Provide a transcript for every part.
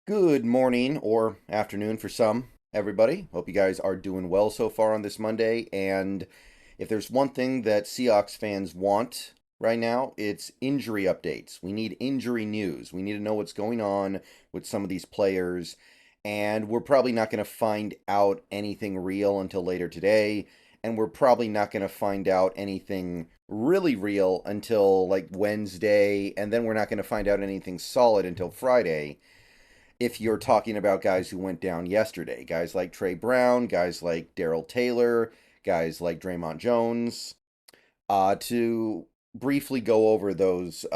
Good morning or afternoon for some, everybody. Hope you guys are doing well so far on this Monday. And if there's one thing that Seahawks fans want right now, it's injury updates. We need injury news. We need to know what's going on with some of these players. And we're probably not going to find out anything real until later today. And we're probably not going to find out anything really real until like Wednesday. And then we're not going to find out anything solid until Friday if you're talking about guys who went down yesterday, guys like Trey Brown, guys like Daryl Taylor, guys like Draymond Jones, to briefly go over those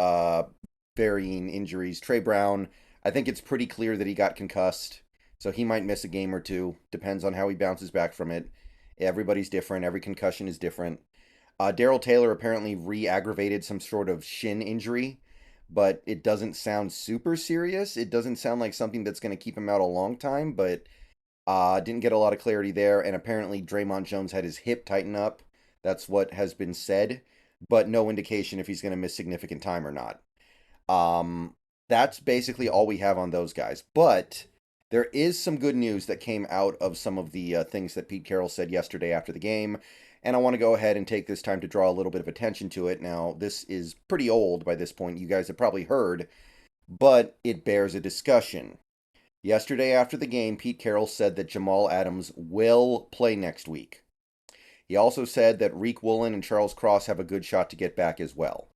varying injuries. Trey Brown, I think it's pretty clear that he got concussed, so he might miss a game or two. Depends on how he bounces back from it. Everybody's different. Every concussion is different. Daryl Taylor apparently re-aggravated some sort of shin injury, but it doesn't sound super serious. It doesn't sound like something that's going to keep him out a long time, but didn't get a lot of clarity there. And apparently Draymond Jones had his hip tighten up. That's what has been said, but no indication if he's going to miss significant time or not. That's basically all we have on those guys. But there is some good news that came out of some of the things that Pete Carroll said yesterday after the game. And I want to go ahead and take this time to draw a little bit of attention to it. Now, this is pretty old by this point. You guys have probably heard, but it bears a discussion. Yesterday after the game, Pete Carroll said that Jamal Adams will play next week. He also said that Woolen and Charles Cross have a good shot to get back as well.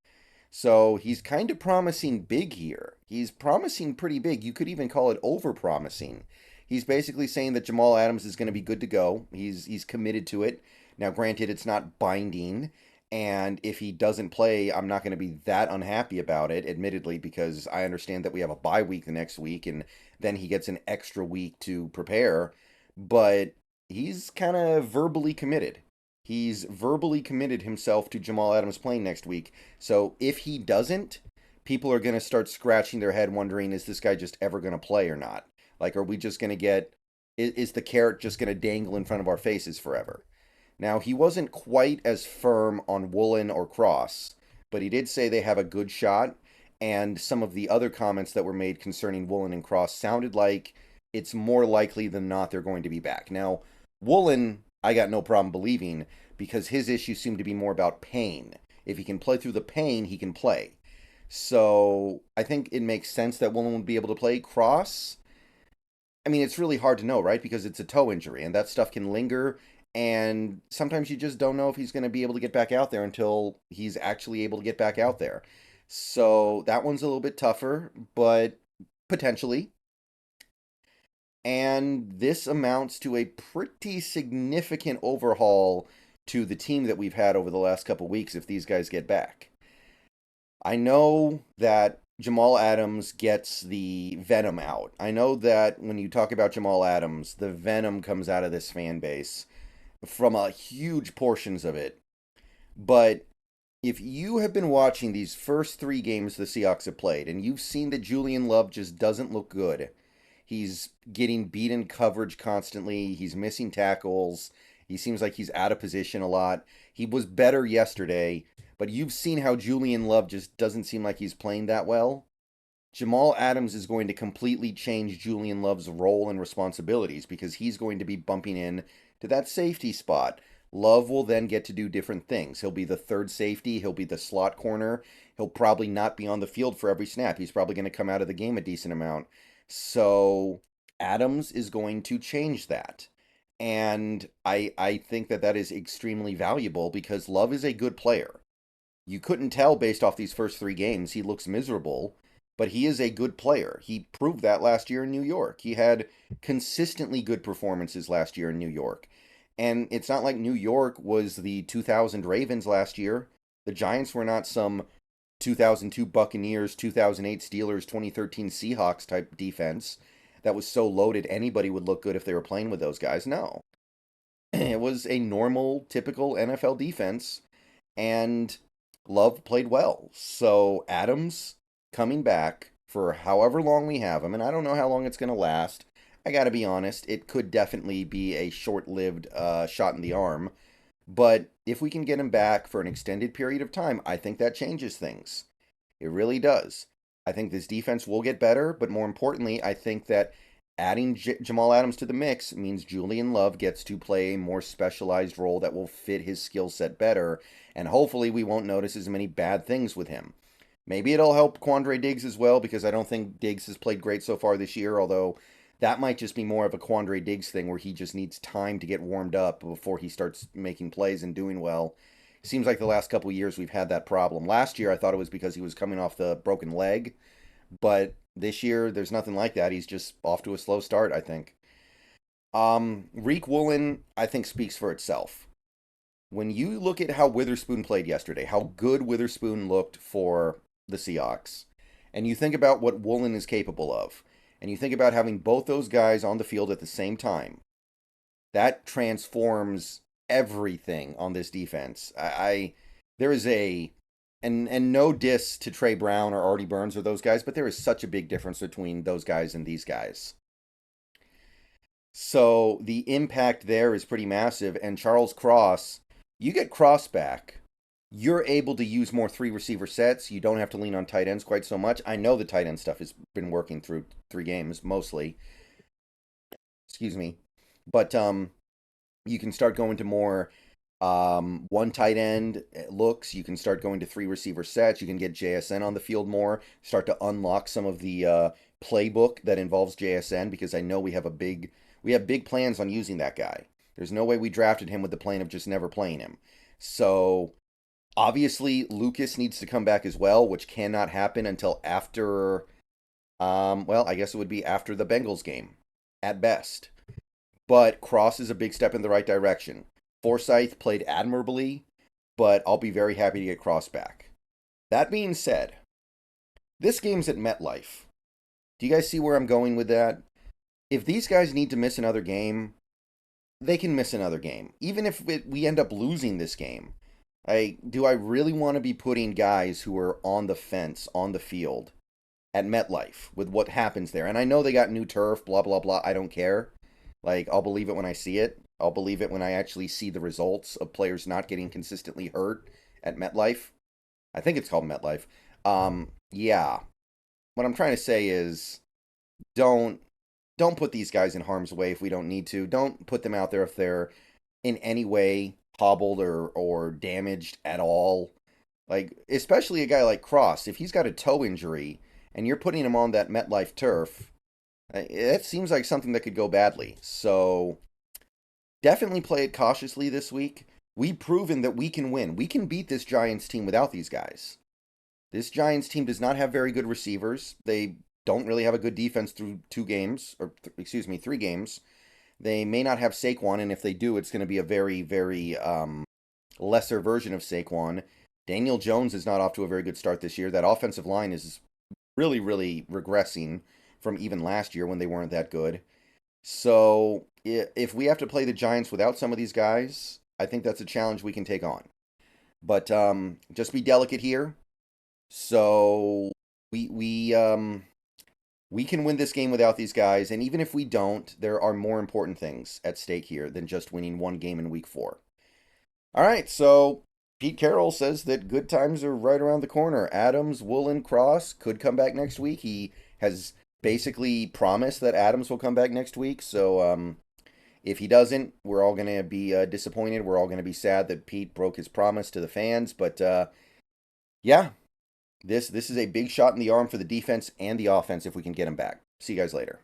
So he's kind of promising big here. He's promising pretty big. You could even call it over promising. He's basically saying that Jamal Adams is going to be good to go. He's committed to it. Now, granted, it's not binding, and if he doesn't play, I'm not going to be that unhappy about it, admittedly, because I understand that we have a bye week the next week, and then he gets an extra week to prepare. But he's kind of verbally committed. He's verbally committed himself to Jamal Adams playing next week. So if he doesn't, people are going to start scratching their head wondering, is this guy just ever going to play or not? Like, are we just going to get, is the carrot just going to dangle in front of our faces forever? Now, he wasn't quite as firm on Woolen or Cross, but he did say they have a good shot. And some of the other comments that were made concerning Woolen and Cross sounded like it's more likely than not they're going to be back. Now, Woolen, I got no problem believing because his issues seem to be more about pain. If he can play through the pain, he can play. So I think it makes sense that Woolen would be able to play. Cross, I mean, it's really hard to know, right? Because it's a toe injury and that stuff can linger. And sometimes you just don't know if he's going to be able to get back out there until he's actually able to get back out there. So that one's a little bit tougher, but potentially. And this amounts to a pretty significant overhaul to the team that we've had over the last couple weeks if these guys get back. I know that Jamal Adams gets the venom out. I know that when you talk about Jamal Adams, the venom comes out of this fan base from a huge portions of it. But if you have been watching these first three games the Seahawks have played, and you've seen that Julian Love just doesn't look good, he's getting beat in coverage constantly, he's missing tackles, he seems like he's out of position a lot. He was better yesterday, but you've seen how Julian Love just doesn't seem like he's playing that well. Jamal Adams is going to completely change Julian Love's role and responsibilities because he's going to be bumping in to that safety spot. Love will then get to do different things. He'll be the third safety, he'll be the slot corner. He'll probably not be on the field for every snap. He's probably going to come out of the game a decent amount. So Adams is going to change that. And I think that that is extremely valuable because Love is a good player. You couldn't tell based off these first three games. He looks miserable, but he is a good player. He proved that last year in New York. He had consistently good performances last year in New York. And it's not like New York was the 2000 Ravens last year. The Giants were not some 2002 Buccaneers, 2008 Steelers, 2013 Seahawks type defense that was so loaded anybody would look good if they were playing with those guys. No. It was a normal, typical NFL defense, and Love played well. So Adams coming back for however long we have him, and I don't know how long it's going to last. I got to be honest, it could definitely be a short-lived shot in the arm. But if we can get him back for an extended period of time, I think that changes things. It really does. I think this defense will get better, but more importantly, I think that adding Jamal Adams to the mix means Julian Love gets to play a more specialized role that will fit his skill set better, and hopefully we won't notice as many bad things with him. Maybe it'll help Quandre Diggs as well, because I don't think Diggs has played great so far this year, although that might just be more of a Quandre Diggs thing where he just needs time to get warmed up before he starts making plays and doing well. Seems like the last couple of years we've had that problem. Last year I thought it was because he was coming off the broken leg, but this year there's nothing like that. He's just off to a slow start, I think. Woolen, I think, speaks for itself. When you look at how Witherspoon played yesterday, how good Witherspoon looked for the Seahawks, and you think about what Woolen is capable of, and you think about having both those guys on the field at the same time, that transforms everything on this defense. There is a and no diss to Trey Brown or Artie Burns or those guys, but there is such a big difference between those guys and these guys. So the impact there is pretty massive. And Charles Cross, you get Cross back, you're able to use more three receiver sets. You don't have to lean on tight ends quite so much. I know the tight end stuff has been working through 3 games mostly. Excuse me. But you can start going to more one tight end looks. You can start going to three receiver sets. You can get JSN on the field more. Start to unlock some of the playbook that involves JSN, because I know we have big plans on using that guy. There's no way we drafted him with the plan of just never playing him. So obviously Lucas needs to come back as well, which cannot happen until after. Well, I guess it would be after the Bengals game, at best. But Cross is a big step in the right direction. Forsyth played admirably, but I'll be very happy to get Cross back. That being said, this game's at MetLife. Do you guys see where I'm going with that? If these guys need to miss another game, they can miss another game. Even if we end up losing this game. Do I really want to be putting guys who are on the fence, on the field, at MetLife with what happens there? And I know they got new turf, blah, blah, blah. I don't care. I'll believe it when I see it. I'll believe it when I actually see the results of players not getting consistently hurt at MetLife. I think it's called MetLife. Yeah. What I'm trying to say is don't put these guys in harm's way if we don't need to. Don't put them out there if they're in any way hobbled or damaged at all. Especially a guy like Cross, if he's got a toe injury and you're putting him on that MetLife turf, it seems like something that could go badly. So definitely play it cautiously this week. We've proven that we can win. We can beat this Giants team without these guys. This Giants team does not have very good receivers. They don't really have a good defense through 3 games. They may not have Saquon, and if they do, it's going to be a very, very lesser version of Saquon. Daniel Jones is not off to a very good start this year. That offensive line is really, really regressing from even last year when they weren't that good. So if we have to play the Giants without some of these guys, I think that's a challenge we can take on. But just be delicate here. So we can win this game without these guys, and even if we don't, there are more important things at stake here than just winning one game in week 4. All right, so Pete Carroll says that good times are right around the corner. Adams, Woolen, Cross could come back next week. He has basically promised that Adams will come back next week. So if he doesn't, we're all going to be disappointed. We're all going to be sad that Pete broke his promise to the fans. But yeah, this is a big shot in the arm for the defense and the offense if we can get him back. See you guys later.